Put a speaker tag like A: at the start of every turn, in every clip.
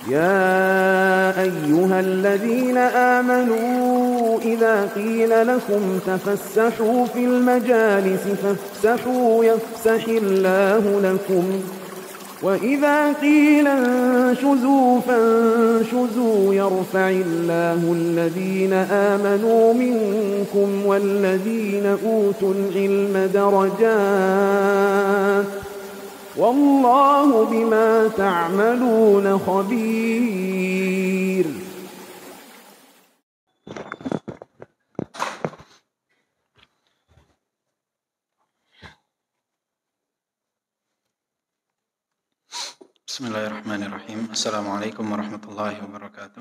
A: يا أيها الذين آمنوا إذا قيل لكم تفسحوا في المجالس فافسحوا يفسح الله لكم وإذا قيل انشزوا فانشزوا يرفع الله الذين آمنوا منكم والذين أوتوا العلم درجات والله بما تعملون خبير.
B: Bismillahirrahmanirrahim. Assalamualaikum warahmatullahi wabarakatuh.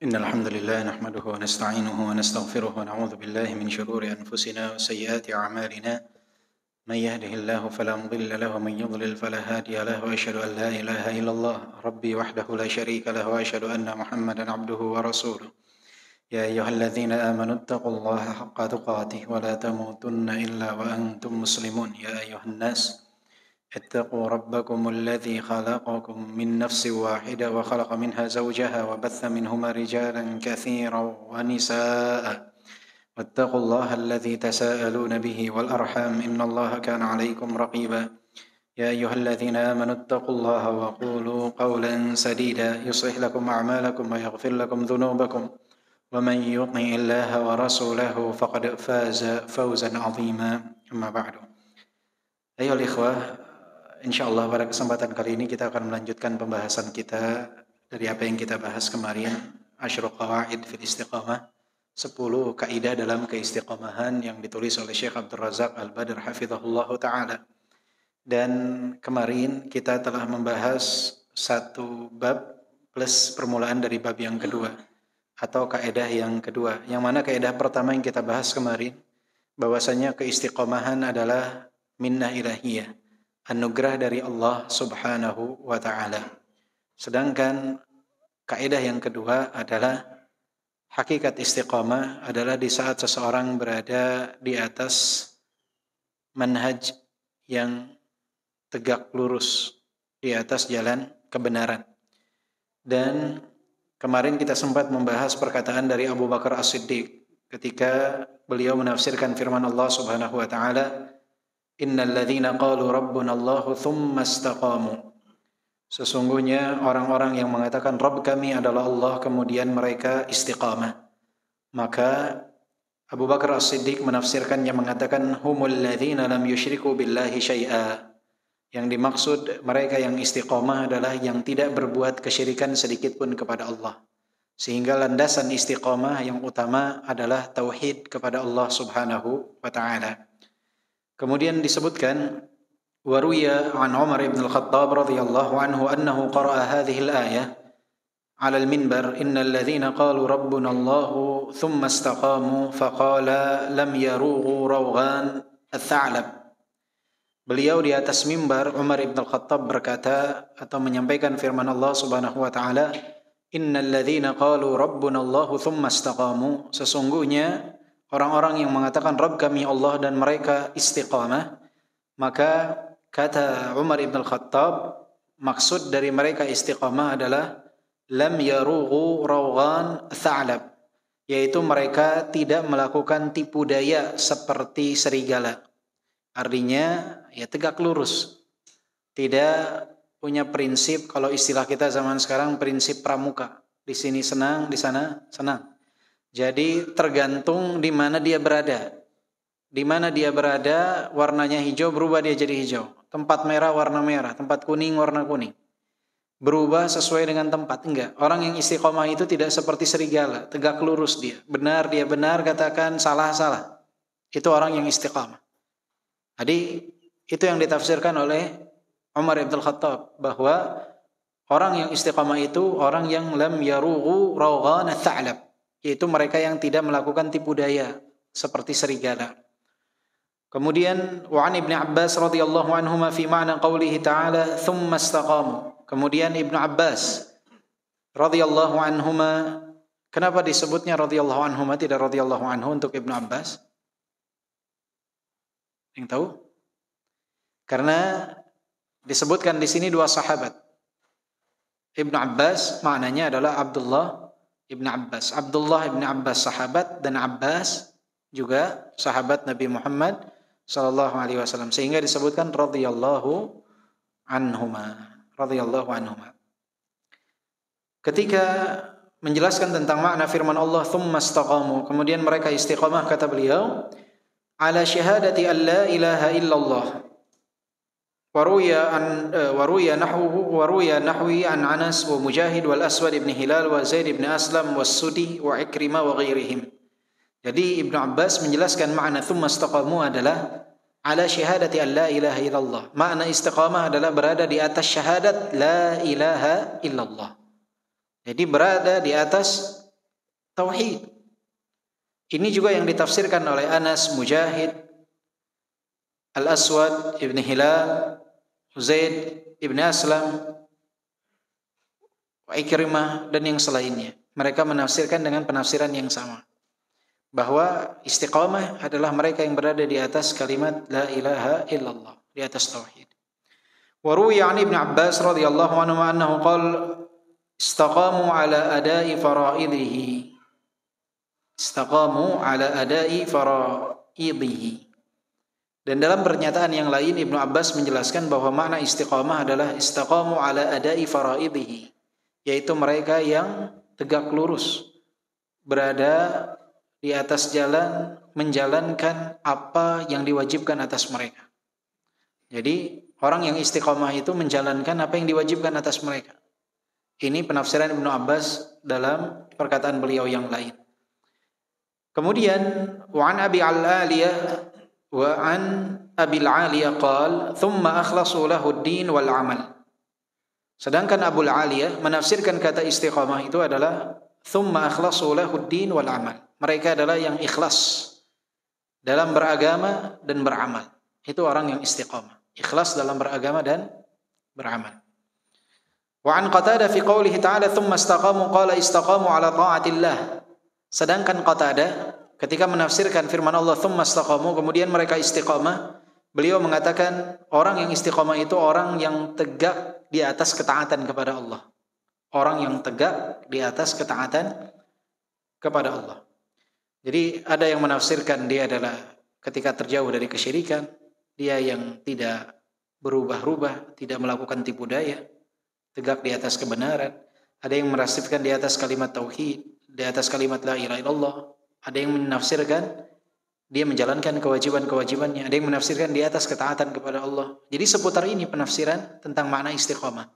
B: Innal hamdalillah nahmaduhu wa nasta'inuhu wa nastaghfiruh wa na'udzu billahi min shururi anfusina wa sayyiati a'malina. May yahdihillahu fala mudilla lahu wa may yudlil fala hadiya lahu wa asyhadu an la ilaha illallah rabbi wahdahu la syarika lahu wa asyhadu anna Muhammadan 'abduhu wa rasuluh. Ya ayyuhalladzina amanu taqullaha haqqa tuqatih wa la tamutunna illa wa antum muslimun. Ya ayyuhan nas اتقوا ربكم الذي خلقكم من نفس واحدة وخلق منها زوجها وبث منهما رجالا كثيرا ونساء واتقوا الله الذي تساءلون به والأرحام إن الله كان عليكم رقيبا يا أيها الذين آمنوا اتقوا الله وقولوا قولا سديدا يصلح لكم أعمالكم ويغفر لكم ذنوبكم ومن يطع الله ورسوله فقد فاز فوزا عظيما أما بعد أيها الإخوة, InsyaAllah pada kesempatan kali ini kita akan melanjutkan pembahasan kita dari apa yang kita bahas kemarin, Asyrul Qawaid fil Istiqamah, 10 kaidah dalam keistiqamahan yang ditulis oleh Syekh Abdul Razak Al-Badr hafizahullah ta'ala. Dan kemarin kita telah membahas satu bab plus permulaan dari bab yang kedua atau kaidah yang kedua, yang mana kaidah pertama yang kita bahas kemarin bahwasanya keistiqamahan adalah minnah ilahiyah, anugerah dari Allah Subhanahu wa ta'ala. Sedangkan kaidah yang kedua adalah hakikat istiqamah adalah di saat seseorang berada di atas manhaj yang tegak lurus, di atas jalan kebenaran. Dan kemarin kita sempat membahas perkataan dari Abu Bakar As-Siddiq ketika beliau menafsirkan firman Allah Subhanahu wa ta'ala, Innal ladzina qalu rabbuna Allahu thumma istaqamu. Sesungguhnya orang-orang yang mengatakan Rabb kami adalah Allah kemudian mereka istiqamah. Maka Abu Bakar As-Siddiq menafsirkannya mengatakan humul ladzina lam yusyriku billahi syai'a. Yang dimaksud mereka yang istiqamah adalah yang tidak berbuat kesyirikan sedikit pun kepada Allah. Sehingga landasan istiqamah yang utama adalah tauhid kepada Allah Subhanahu wa ta'ala. Kemudian disebutkan waruya an Umar ibn al-Khattab radhiyallahu anhu annahu qara'a hadhihi al-ayah 'ala al-minbar innal ladzina qalu rabbuna Allah thumma istaqamu faqala lam yarughu rawghan ats-tha'lab. Beliau di atas mimbar Umar ibn al-Khattab berkata atau menyampaikan firman Allah Subhanahu wa taala, innal ladzina qalu rabbuna Allah thumma istaqamu, sesungguhnya orang-orang yang mengatakan Rabb kami Allah dan mereka istiqamah, maka kata Umar ibn al-Khattab, maksud dari mereka istiqamah adalah lam yarughu rawghan tha'lab, yaitu mereka tidak melakukan tipu daya seperti serigala. Artinya ya tegak lurus, tidak punya prinsip, kalau istilah kita zaman sekarang prinsip pramuka, di sini senang, di sana senang. Jadi tergantung di mana dia berada. Di mana dia berada, warnanya hijau berubah dia jadi hijau. Tempat merah warna merah, tempat kuning warna kuning. Berubah sesuai dengan tempat. Enggak. Orang yang istiqomah itu tidak seperti serigala, tegak lurus dia. Benar dia benar, katakan salah salah. Itu orang yang istiqomah. Jadi itu yang ditafsirkan oleh Umar ibn al-Khattab, bahwa orang yang istiqomah itu orang yang lam yarughu rawghan ats-tha'lab, yaitu mereka yang tidak melakukan tipu daya seperti serigala. Kemudian wa an Ibnu Abbas radhiyallahu anhuma fi ma'na qoulihi ta'ala tsumma istaqamu. Kemudian Ibnu Abbas radhiyallahu anhuma, kenapa disebutnya radhiyallahu anhuma tidak radhiyallahu anhu untuk Ibnu Abbas? Yang tahu? Karena Disebutkan di sini 2 sahabat. Ibnu Abbas maknanya adalah Abdullah Ibnu Abbas. Abdullah Ibnu Abbas sahabat dan Abbas juga sahabat Nabi Muhammad sallallahu alaihi wasallam, sehingga disebutkan radhiyallahu anhuma. Ketika menjelaskan tentang makna firman Allah tsumma istaqamu, kemudian mereka istiqamah, kata beliau, ala syahadati an la ilaha illallah. Waruya nahwi an Anas wa Mujahid wal Aswad ibn Hilal wa Zaid ibn Aslam was Sudi wa Ikrimah wa ghairihim. Jadi Ibnu Abbas menjelaskan makna tsumma istaqamu adalah ala syahadati an la ilaha illallah. Makna istiqamah adalah berada di atas syahadat la ilaha illallah. Jadi berada di atas tauhid. Ini juga yang ditafsirkan oleh Anas, Mujahid, Al-Aswad ibn Hilal, Zaid ibn Aslam, Ikrimah dan yang selainnya. Mereka menafsirkan dengan penafsiran yang sama, bahwa istiqamah adalah mereka yang berada di atas kalimat la ilaha illallah, di atas tauhid. Wa ruwiya an Ibnu Abbas radhiyallahu anhu annahu qala istaqamu ala ada'i faraidihi. Istaqamu ala ada'i faraidihi. Dan dalam pernyataan yang lain Ibnu Abbas menjelaskan bahwa makna istiqamah adalah istaqamu ala ada'i faraidihi, yaitu mereka yang tegak lurus berada di atas jalan menjalankan apa yang diwajibkan atas mereka. Jadi orang yang istiqamah itu menjalankan apa yang diwajibkan atas mereka. Ini penafsiran Ibnu Abbas dalam perkataan beliau yang lain. Kemudian wa an Abi Al-Aliyah wa an Abi Al-Aliyah qala thumma akhlasu lahu ad-din wal amal. Sedangkan Abu Al-Aliyah menafsirkan kata istiqamah itu adalah thumma akhlasu lahu ad-din wal amal. Mereka adalah yang ikhlas dalam beragama dan beramal. Itu orang yang istiqamah, ikhlas dalam beragama dan beramal. Wa an Qatadah fi qoulihi ta'ala thumma istaqamu qala istaqamu ala ta'atillah. Sedangkan Qatadah ketika menafsirkan firman Allah tsumma istaqamu, kemudian mereka istiqamah, beliau mengatakan orang yang istiqamah itu orang yang tegak di atas ketaatan kepada Allah. Orang yang tegak di atas ketaatan kepada Allah. Jadi ada yang menafsirkan dia adalah ketika terjauh dari kesyirikan, dia yang tidak berubah-ubah, tidak melakukan tipu daya, tegak di atas kebenaran. Ada yang menafsirkan di atas kalimat tauhid, di atas kalimat la ilaha illallah. Ada yang menafsirkan dia menjalankan kewajiban-kewajibannya. Ada yang menafsirkan di atas ketaatan kepada Allah. Jadi seputar ini penafsiran tentang makna istiqamah.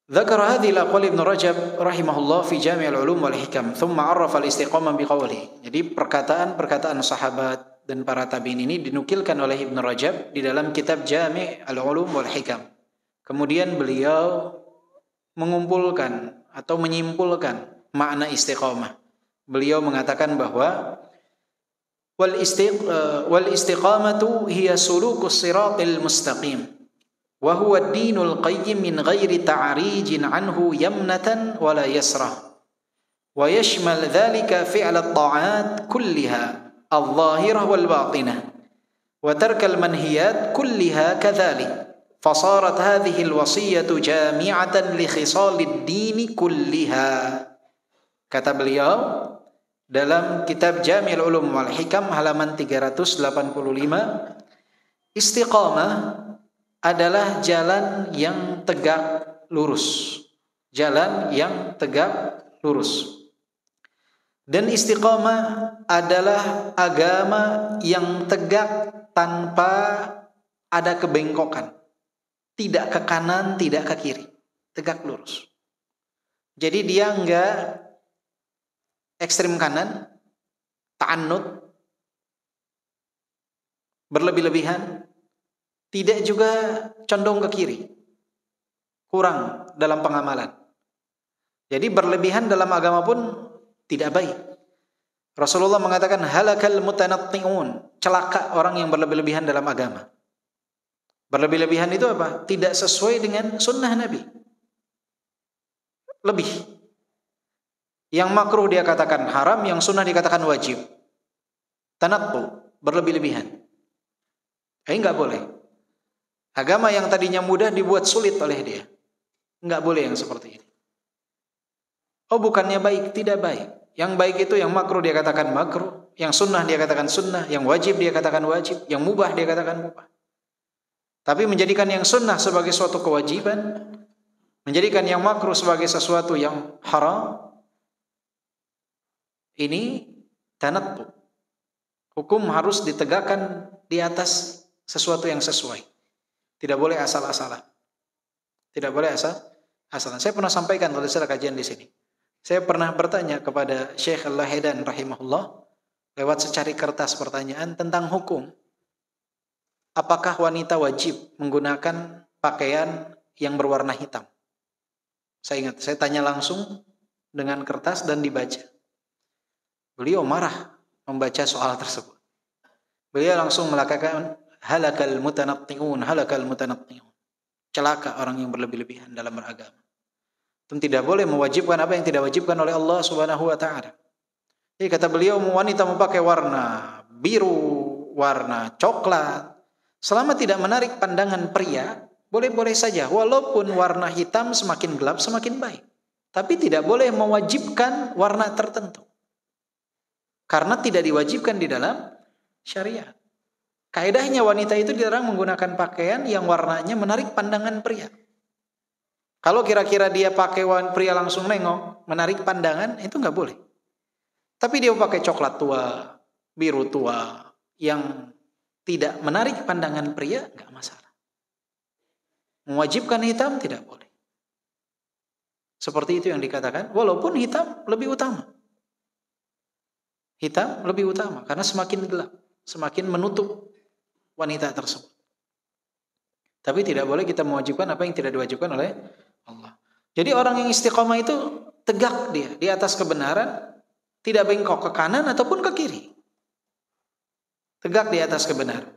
B: Dzakara hadhihi al-aqwal Ibnu Rajab rahimahullah fi Jami' al-Ulum wal Hikam, thumma 'arrafa al-istiqamah biqawlihi. Jadi perkataan sahabat dan para tabi'in ini dinukilkan oleh Ibnu Rajab di dalam kitab Jami' al-Ulum wal Hikam. Kemudian beliau mengumpulkan atau menyimpulkan makna istiqamah. Beliau mengatakan bahwa wal istiqamatu hiya sulukus siratil mustaqim wa huwa ad-dinul qayyim min ghairi ta'rijin anhu yamnatan wala yasra wa yashmal dhalika fi'l at-ta'at kulliha adh-dhahirah wal batinah wa tarka al-manhiyat kulliha kadhalik fasarat hadhihi al-wasiyyatu jami'atan li khisalid din kulliha. Kata beliau dalam kitab Jami' al-Ulum wal Hikam halaman 385, istiqamah adalah jalan yang tegak lurus. Jalan yang tegak lurus. Dan istiqamah adalah agama yang tegak tanpa ada kebengkokan. Tidak ke kanan, tidak ke kiri. Tegak lurus. Jadi dia enggak ekstrem kanan, ta'annud, berlebih-lebihan, tidak juga condong ke kiri, kurang dalam pengamalan. Jadi berlebihan dalam agama pun tidak baik. Rasulullah mengatakan halakal mutanatti'un, celaka orang yang berlebih-lebihan dalam agama. Berlebih-lebihan itu apa? Tidak sesuai dengan sunnah Nabi. Lebih. Yang makruh dia katakan haram, yang sunnah dikatakan wajib. Tanattu, berlebih-lebihan. Enggak boleh. Agama yang tadinya mudah dibuat sulit oleh dia. Enggak boleh yang seperti ini. Oh, bukannya baik, tidak baik. Yang baik itu yang makruh dia katakan makruh, yang sunnah dia katakan sunnah, yang wajib dia katakan wajib, yang mubah dia katakan mubah. Tapi menjadikan yang sunnah sebagai suatu kewajiban, menjadikan yang makruh sebagai sesuatu yang haram, ini tanattu. Hukum harus ditegakkan di atas sesuatu yang sesuai. Tidak boleh asal-asalan. Tidak boleh asal-asalan. Saya pernah sampaikan pada salah kajian di sini. Saya pernah bertanya kepada Syekh Al-Lahidan rahimahullah lewat secari kertas pertanyaan tentang hukum. Apakah wanita wajib menggunakan pakaian yang berwarna hitam? Saya ingat, saya tanya langsung dengan kertas dan dibaca. Beliau marah membaca soal tersebut. Beliau langsung melakukan halakal mutanatti'un, halakal mutanatti'un. Celaka orang yang berlebih-lebihan dalam beragama. Itu tidak boleh mewajibkan apa yang tidak wajibkan oleh Allah Subhanahu wa taala. Jadi kata beliau, wanita memakai warna biru, warna coklat, selama tidak menarik pandangan pria, boleh-boleh saja. Walaupun warna hitam semakin gelap semakin baik. Tapi tidak boleh mewajibkan warna tertentu. Karena tidak diwajibkan di dalam syariat. Kaedahnya wanita itu dilarang menggunakan pakaian yang warnanya menarik pandangan pria. Kalau kira-kira dia pakai pria langsung nengok, menarik pandangan, itu nggak boleh. Tapi dia pakai coklat tua, biru tua, yang tidak menarik pandangan pria, nggak masalah. Mewajibkan hitam tidak boleh. Seperti itu yang dikatakan, walaupun hitam lebih utama. Hitam lebih utama, karena semakin gelap, semakin menutup wanita tersebut. Tapi tidak boleh kita mewajibkan apa yang tidak diwajibkan oleh Allah. Jadi orang yang istiqomah itu tegak dia di atas kebenaran, tidak bengkok ke kanan ataupun ke kiri. Tegak di atas kebenaran.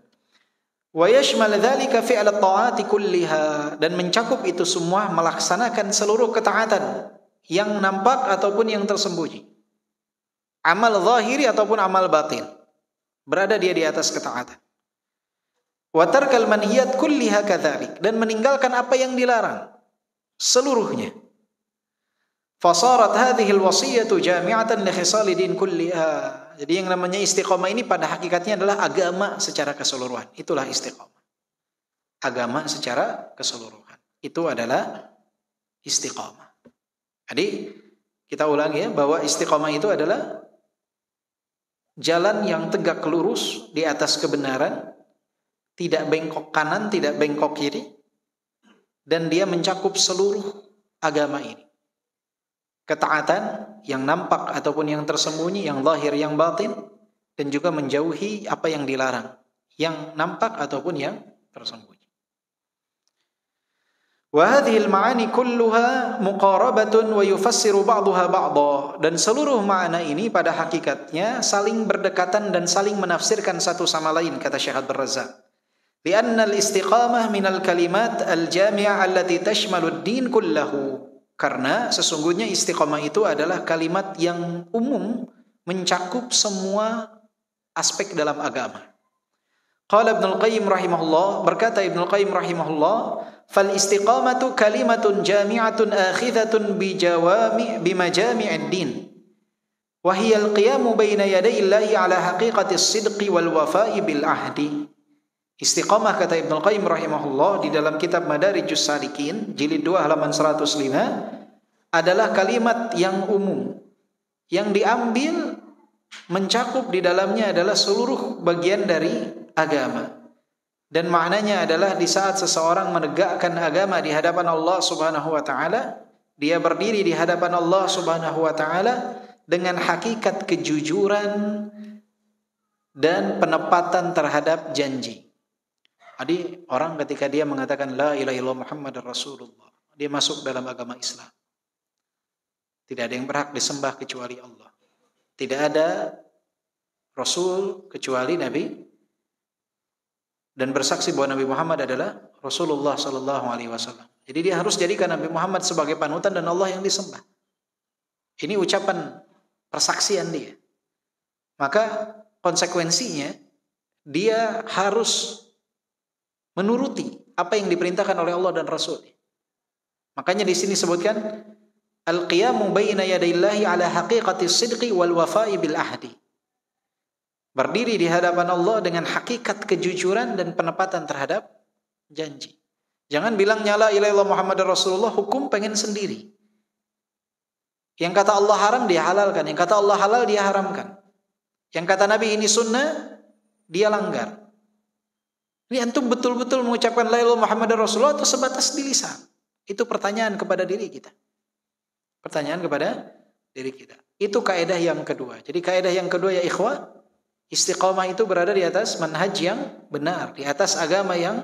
B: Wa yashmal dzalika fi'l at-ta'ati kulliha, dan mencakup itu semua melaksanakan seluruh ketaatan yang nampak ataupun yang tersembunyi. Amal zahiri ataupun amal batin. Berada dia di atas ketaatan. Wa tarkal manhiyat kulliha kadzalik, dan meninggalkan apa yang dilarang seluruhnya. Fasarat hadhihi alwasiyatu jami'atan li khisal din kulliha. Jadi yang namanya istiqomah ini pada hakikatnya adalah agama secara keseluruhan. Itulah istiqomah. Agama secara keseluruhan. Itu adalah istiqomah. Jadi kita ulangi ya, bahwa istiqomah itu adalah jalan yang tegak lurus di atas kebenaran, tidak bengkok kanan, tidak bengkok kiri, dan dia mencakup seluruh agama ini. Ketaatan yang nampak ataupun yang tersembunyi, yang zahir, yang batin, dan juga menjauhi apa yang dilarang, yang nampak ataupun yang tersembunyi. Wa hadhihi al-ma'ani kulluha muqarabatun wa yufassiru ba'daha ba'dha, dan seluruh makna ini pada hakikatnya saling berdekatan dan saling menafsirkan satu sama lain, kata Syekh Abdul Razzaq. Lianna al-istiqamah minal kalimat al-jami'ah allati tashmalu ad-din kullahu. Karena sesungguhnya istiqamah itu adalah kalimat yang umum, mencakup semua aspek dalam agama. Qala Ibnul Qayyim rahimahullah, berkata Ibnul Qayyim rahimahullah, fal istiqamatu kalimatun jami'atun akhidhatun bimajami'id din. Wa hiya al-qiyamu baina yaday Allahi ala haqiqati as-sidqi wal wafa'i bil ahdi. Istiqamah, kata Ibnul Qayyim rahimahullah di dalam kitab Madarijus Salikin jilid 2 halaman 105, adalah kalimat yang umum yang diambil mencakup di dalamnya adalah seluruh bagian dari agama. Dan maknanya adalah di saat seseorang menegakkan agama di hadapan Allah Subhanahu wa taala, dia berdiri di hadapan Allah Subhanahu wa taala dengan hakikat kejujuran dan penepatan terhadap janji. Jadi orang ketika dia mengatakan la ilaha illallah Muhammadar Rasulullah, dia masuk dalam agama Islam. Tidak ada yang berhak disembah kecuali Allah. Tidak ada Rasul kecuali Nabi, dan bersaksi bahwa Nabi Muhammad adalah Rasulullah sallallahu alaihi wasallam. Jadi dia harus jadikan Nabi Muhammad sebagai panutan dan Allah yang disembah. Ini ucapan persaksian dia. Maka konsekuensinya dia harus menuruti apa yang diperintahkan oleh Allah dan Rasul. Makanya di sini sebutkan al-qiyamu baina yadayillahi ala haqiqatis sidqi wal wafa'i bil ahdi. Berdiri di hadapan Allah dengan hakikat kejujuran dan penepatan terhadap janji. Jangan bilang la ilaha illallah Muhammadar Rasulullah, hukum pengen sendiri. Yang kata Allah haram dia halalkan, yang kata Allah halal dia haramkan. Yang kata Nabi ini sunnah, dia langgar. Ini antum betul-betul mengucapkan la ilaha illallah Muhammadar Rasulullah atau sebatas di lisan? Itu pertanyaan kepada diri kita. Pertanyaan kepada diri kita. Itu kaidah yang kedua. Jadi kaidah yang kedua ya ikhwah, istiqamah itu berada di atas manhaj yang benar, di atas agama yang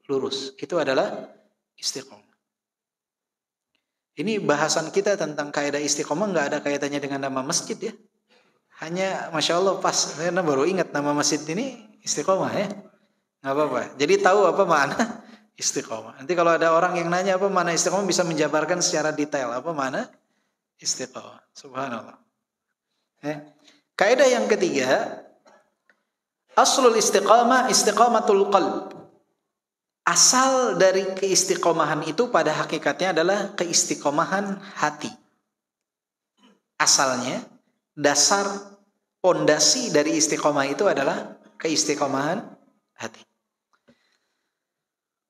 B: lurus. Itu adalah istiqamah. Ini bahasan kita tentang kaidah istiqamah nggak ada kaitannya dengan nama masjid ya. Hanya Masya Allah pas, saya baru ingat nama masjid ini istiqamah ya. Nggak apa-apa. Jadi tahu apa makna istiqamah. Nanti kalau ada orang yang nanya apa makna istiqamah bisa menjabarkan secara detail apa makna istiqamah. Subhanallah. Kaidah yang ketiga, aslul istiqamah istiqamatul qalb. Asal dari keistiqomahan itu pada hakikatnya adalah keistiqomahan hati. Asalnya, dasar pondasi dari istiqomah itu adalah keistiqomahan hati.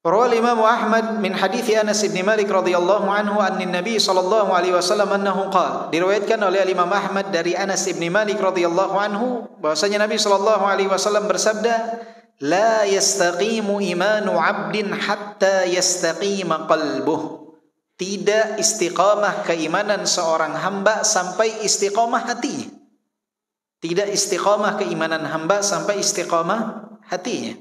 B: Rawal Imam Ahmad min hadits Anas bin Malik radhiyallahu anhu anna Nabi sallallahu alaihi wasallam annahu qala. Diriwayatkan oleh Imam Ahmad dari Anas bin Malik radhiyallahu anhu bahwasanya Nabi sallallahu alaihi wasallam bersabda, la yastaqimu imanu 'abdin hatta yastaqima qalbuh. Tidak istiqamah keimanan seorang hamba sampai istiqamah hatinya. Tidak istiqamah keimanan hamba sampai istiqamah hatinya.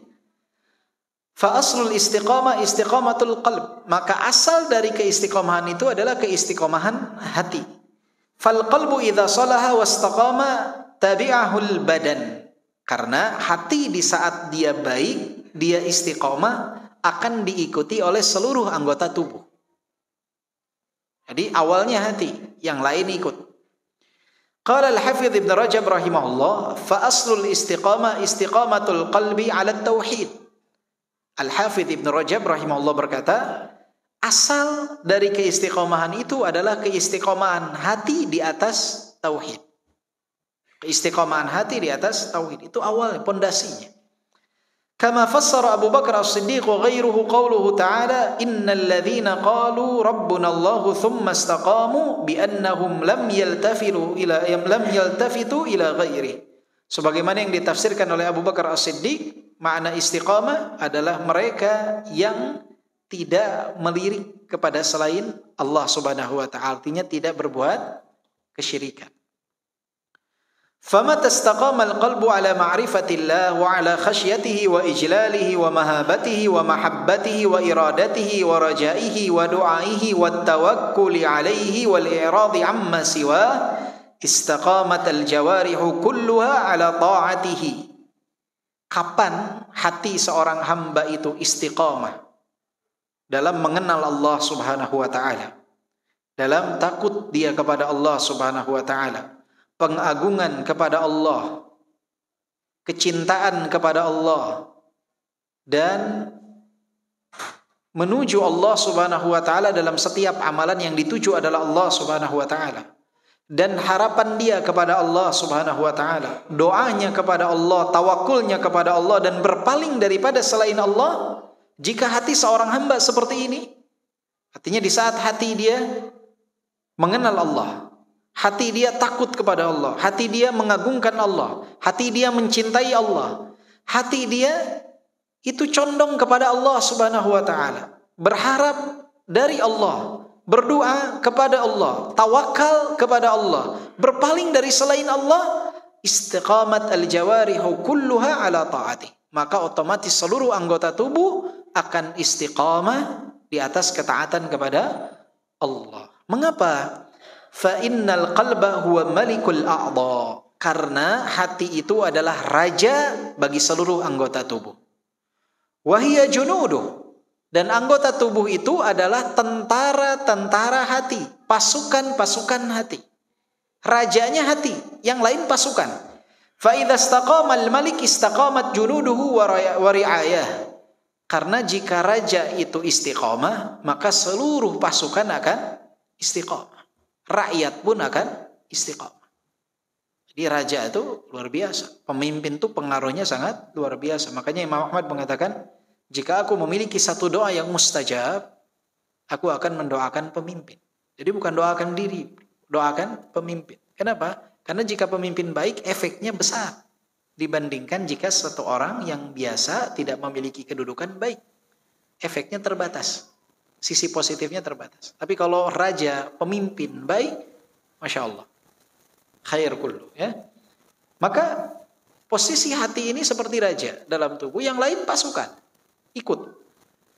B: Fa aslul istiqamah istiqamatul qalb. Maka asal dari keistiqomahan itu adalah keistiqomahan hati. Fal qalbu idza salaha wastaqama tabi'ahul badan. Karena hati di saat dia baik, dia istiqomah, akan diikuti oleh seluruh anggota tubuh. Jadi awalnya hati, yang lain ikut. Qala al-Hafidz Ibn Rajab rahimahullah, fa aslul istiqamah istiqamatul qalbi 'ala tauhid. Al-Hafidz Ibn Rajab rahimahullah berkata, asal dari keistiqomahan itu adalah keistiqomahan hati di atas tauhid. Istiqomahan hati di atas tauhid itu awal pondasinya. Kama fassara Abu Bakar As-Siddiq wa ghairuhu qawluhu ta'ala innal ladzina qalu rabbuna Allah thumma istaqamu bi annahum lam yaltafitu ila ghairi. Sebagaimana yang ditafsirkan oleh Abu Bakar As-Siddiq, makna istiqamah adalah mereka yang tidak melirik kepada selain Allah Subhanahu wa taala, artinya tidak berbuat kesyirikan. فَمَتَى اسْتَقَامَ الْقَلْبُ عَلَى مَعْرِفَةِ اللَّهِ وَعَلَى خَشْيَتِهِ وَإِجْلَالِهِ وَمَهَابَتِهِ وَمَحَبَّتِهِ وَإِرَادَتِهِ وَرَجَائِهِ وَدُعَائِهِ وَالتَّوَكُّلِ عَلَيْهِ وَالْإِعْرَاضِ عَمَّا سِوَاهُ اسْتَقَامَتِ الْجَوَارِحُ كُلُّهَا عَلَى طَاعَتِهِ. Kapan hati seorang hamba itu istiqamah dalam mengenal Allah Subhanahu wa taala, dalam takut dia kepada Allah Subhanahu wa taala, pengagungan kepada Allah, kecintaan kepada Allah, dan menuju Allah Subhanahu wa taala dalam setiap amalan yang dituju adalah Allah Subhanahu wa taala, dan harapan dia kepada Allah Subhanahu wa taala, doanya kepada Allah, tawakulnya kepada Allah, dan berpaling daripada selain Allah. Jika hati seorang hamba seperti ini, artinya di saat hati dia mengenal Allah, hati dia takut kepada Allah, hati dia mengagungkan Allah, hati dia mencintai Allah, hati dia itu condong kepada Allah Subhanahu wa taala, berharap dari Allah, berdoa kepada Allah, tawakal kepada Allah, berpaling dari selain Allah, istiqamat al-jawarihu kulluha ala ta'ati. Maka otomatis seluruh anggota tubuh akan istiqamah di atas ketaatan kepada Allah. Mengapa? Fa innal qalba huwa malikul a'dha. Karena hati itu adalah raja bagi seluruh anggota tubuh. Wa hiya junuduh. Dan anggota tubuh itu adalah tentara-tentara hati, pasukan-pasukan hati. Rajanya hati, yang lain pasukan. Fa idza istaqama al-malik istaqamat junuduhu wa ri'ayah. Karena jika raja itu istiqomah, maka seluruh pasukan akan istiqomah. Rakyat pun akan istiqomah. Jadi raja itu luar biasa. Pemimpin itu pengaruhnya sangat luar biasa. Makanya Imam Ahmad mengatakan, jika aku memiliki satu doa yang mustajab, aku akan mendoakan pemimpin. Jadi bukan doakan diri, doakan pemimpin. Kenapa? Karena jika pemimpin baik, efeknya besar dibandingkan jika satu orang yang biasa tidak memiliki kedudukan baik. Efeknya terbatas. Sisi positifnya terbatas. Tapi kalau raja, pemimpin baik, Masya Allah, khair kullu, ya. Maka posisi hati ini seperti raja dalam tubuh, yang lain pasukan, ikut.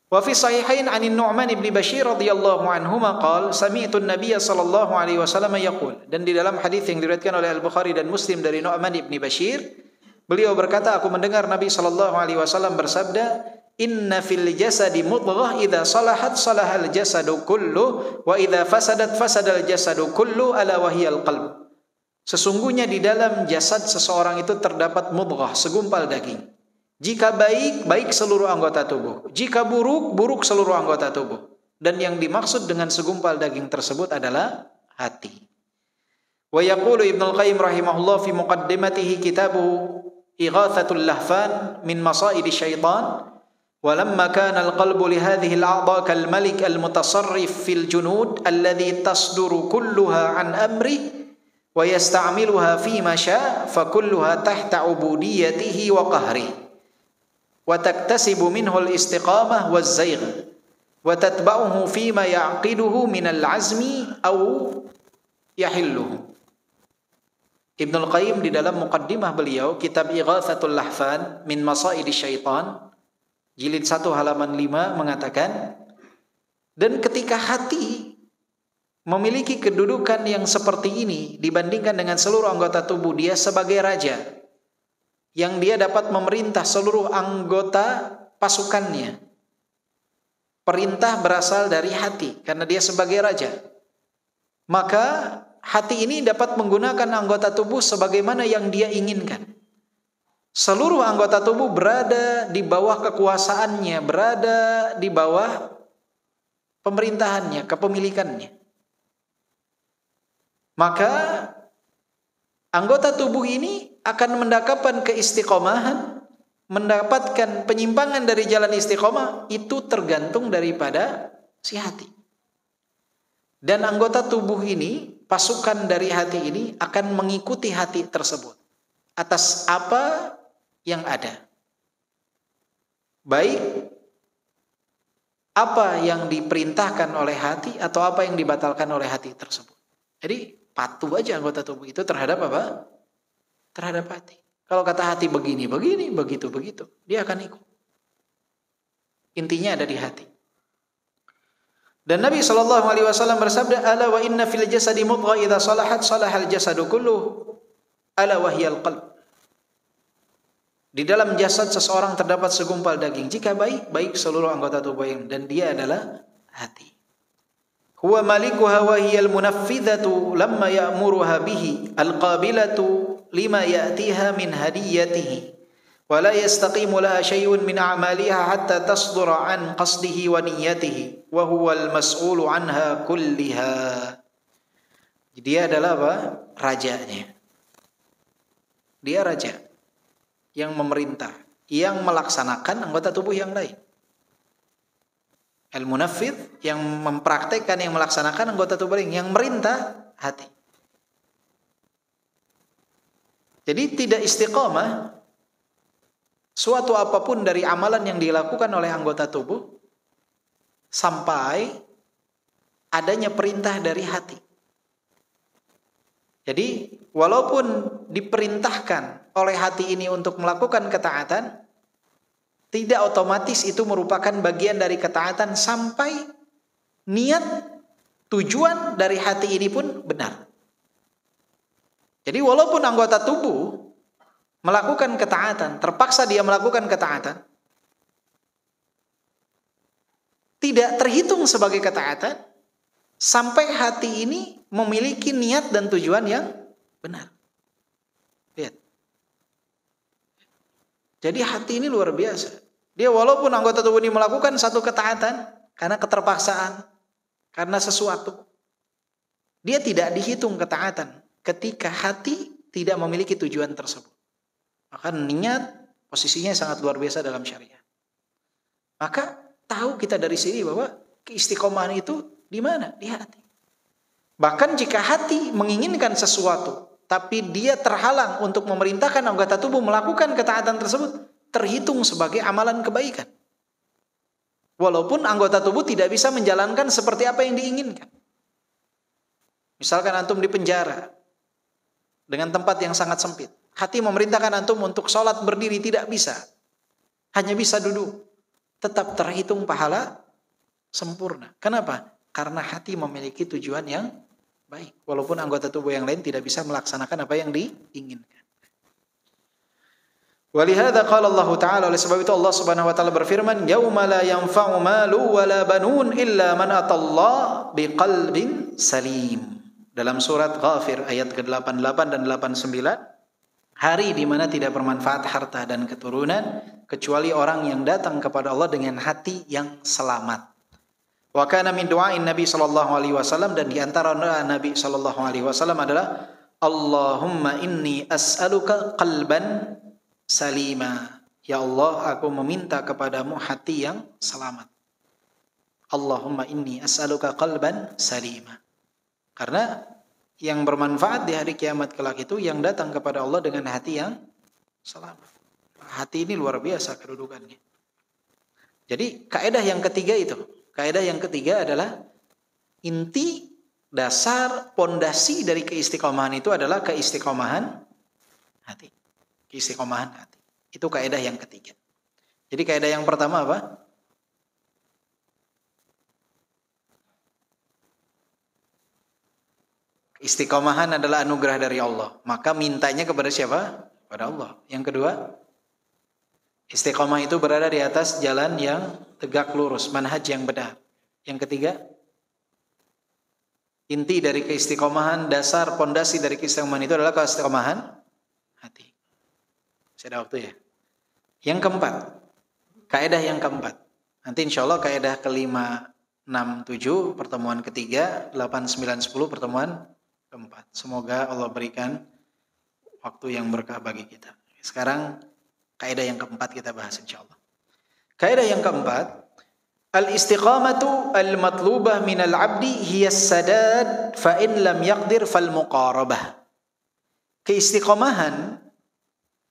B: Wa fi sahihain 'an Nu'man ibn Bashir radhiyallahu anhu qala sami'tu an-nabiy sallallahu alaihi wasallam yaqul, dan di dalam hadis yang diriwayatkan oleh Al-Bukhari dan Muslim dari Nu'man ibn Bashir, beliau berkata, aku mendengar Nabi sallallahu alaihi wasallam bersabda, inna fil jasadi mudghah idza salahat salahal jasadu kullu wa idza fasadat fasadal jasadu kullu ala wahiyal qalb. Sesungguhnya di dalam jasad seseorang itu terdapat mudghah, segumpal daging. Jika baik, baik seluruh anggota tubuh. Jika buruk, buruk seluruh anggota tubuh. Dan yang dimaksud dengan segumpal daging tersebut adalah hati. Wa yaqulu Ibnu Al-Qayyim rahimahullah fi muqaddimatihi kitabuhu Ighathatul Lahfan min Masaidi Syaitan, walamma kana al-qalbu li hadhihi al-a'dha kal malik al-mutasarrif fil junud alladhi tasduru kulluha an amri wa yasta'miluha fi ma syaa fa kulluha tahta ubudiyyatihi wa qahri wa taktasibu minhu al-istiqamah waz-zaygh wa tatba'uhu fi ma ya'qiduhu min al-'azmi aw yahilluhu. Ibnu Al-Qayyim di dalam muqaddimah beliau kitab Ighathatul Lahfan min Masaidi Syaitan jilid 1 halaman 5 mengatakan, dan ketika hati memiliki kedudukan yang seperti ini dibandingkan dengan seluruh anggota tubuh, dia sebagai raja yang dia dapat memerintah seluruh anggota pasukannya. Perintah berasal dari hati karena dia sebagai raja. Maka hati ini dapat menggunakan anggota tubuh sebagaimana yang dia inginkan. Seluruh anggota tubuh berada di bawah kekuasaannya, berada di bawah pemerintahannya, kepemilikannya. Maka anggota tubuh ini akan mendapatkan keistiqomahan, mendapatkan penyimpangan dari jalan istiqomah, itu tergantung daripada si hati. Dan anggota tubuh ini, pasukan dari hati ini akan mengikuti hati tersebut atas apa yang ada. Baik apa yang diperintahkan oleh hati atau apa yang dibatalkan oleh hati tersebut. Jadi patuh aja anggota tubuh itu terhadap apa? Terhadap hati. Kalau kata hati begini, begini, begitu, begitu, dia akan ikut. Intinya ada di hati. Dan Nabi SAW bersabda, ala wa inna fil jasadi mudghah idza salahat salahal jasadu kulluh ala wahyal qalb. Di dalam jasad seseorang terdapat segumpal daging. Jika baik, baik seluruh anggota tubuh yang, dan dia adalah hati. Huwa malikuha wa hiyal munaffidhatu lamma ya'muruha bihi alqabilatu lima ya'tiha min hadiyatihi. ولا يستقيم لها شيء من أعمالها حتى تصدر عن قصده ونيته وهو المسؤول عنها كلها. Dia adalah apa? Rajanya. Dia raja yang memerintah, yang melaksanakan anggota tubuh yang lain. Al-munaffidh yang mempraktekkan, yang melaksanakan anggota tubuh lain, yang merintah hati. Jadi tidak istiqomah suatu apapun dari amalan yang dilakukan oleh anggota tubuh sampai adanya perintah dari hati. Jadi walaupun diperintahkan oleh hati ini untuk melakukan ketaatan, tidak otomatis itu merupakan bagian dari ketaatan sampai niat tujuan dari hati ini pun benar. Jadi walaupun anggota tubuh melakukan ketaatan, terpaksa dia melakukan ketaatan, tidak terhitung sebagai ketaatan sampai hati ini memiliki niat dan tujuan yang benar. Lihat. Jadi hati ini luar biasa. Dia walaupun anggota tubuh ini melakukan satu ketaatan karena keterpaksaan, karena sesuatu, dia tidak dihitung ketaatan ketika hati tidak memiliki tujuan tersebut. Maka niat posisinya sangat luar biasa dalam syariat. Maka tahu kita dari sini bahwa keistiqomahan itu di mana? Di hati. Bahkan jika hati menginginkan sesuatu, tapi dia terhalang untuk memerintahkan anggota tubuh melakukan ketaatan tersebut, terhitung sebagai amalan kebaikan. Walaupun anggota tubuh tidak bisa menjalankan seperti apa yang diinginkan. Misalkan antum di penjara dengan tempat yang sangat sempit. Hati memerintahkan antum untuk sholat berdiri, tidak bisa. Hanya bisa duduk. Tetap terhitung pahala sempurna. Kenapa? Karena hati memiliki tujuan yang baik. Walaupun anggota tubuh yang lain tidak bisa melaksanakan apa yang diinginkan. Walihada qala Allah Ta'ala, oleh sebab itu Allah Subhanahu wa taala berfirman, "Yauma la yanfa'u malu wala banun illa man atallaha biqalbin salim." Dalam surat Ghafir ayat ke-88 dan 89, hari di mana tidak bermanfaat harta dan keturunan kecuali orang yang datang kepada Allah dengan hati yang selamat. Wa kana min du'ain Nabi sallallahu alaihi wasallam, dan di antara Nabi sallallahu alaihi wasallam adalah Allahumma inni as'aluka qalban salima. Ya Allah, aku meminta kepadamu hati yang selamat. Allahumma inni as'aluka qalban salima. Karena yang bermanfaat di hari kiamat kelak itu yang datang kepada Allah dengan hati yang selamat. Hati ini luar biasa kedudukannya. Jadi kaidah yang ketiga itu, kaidah yang ketiga adalah inti dasar pondasi dari keistiqomahan itu adalah keistiqomahan hati. Keistiqomahan hati. Itu kaidah yang ketiga. Jadi kaidah yang pertama apa? Istiqomahan adalah anugerah dari Allah. Maka mintanya kepada siapa? Kepada Allah. Yang kedua, istiqomah itu berada di atas jalan yang tegak lurus, manhaj yang benar. Yang ketiga, inti dari keistiqomahan, dasar pondasi dari keistiqomahan itu adalah keistiqomahan hati. Masih ada waktu ya? Yang keempat, kaidah yang keempat. Nanti insya Allah kaidah kelima, 6, 7, pertemuan ketiga, 8, 9, 10, pertemuan keempat. Semoga Allah berikan waktu yang berkah bagi kita. Sekarang kaidah yang keempat kita bahas insya Allah. Kaidah yang keempat, al-istiqamatu al-matlubah minal abdi hiya sadad fa in lam yaqdir fal muqarabah. Keistiqomahan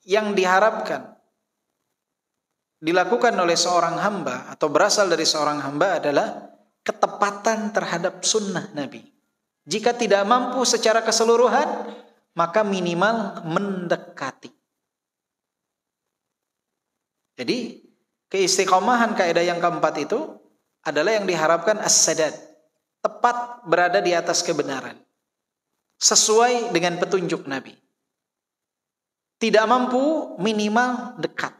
B: yang diharapkan dilakukan oleh seorang hamba atau berasal dari seorang hamba adalah ketepatan terhadap sunnah Nabi. Jika tidak mampu secara keseluruhan, maka minimal mendekati. Jadi keistiqomahan kaidah yang keempat itu adalah yang diharapkan as-sadad, tepat berada di atas kebenaran, sesuai dengan petunjuk Nabi. Tidak mampu, minimal dekat.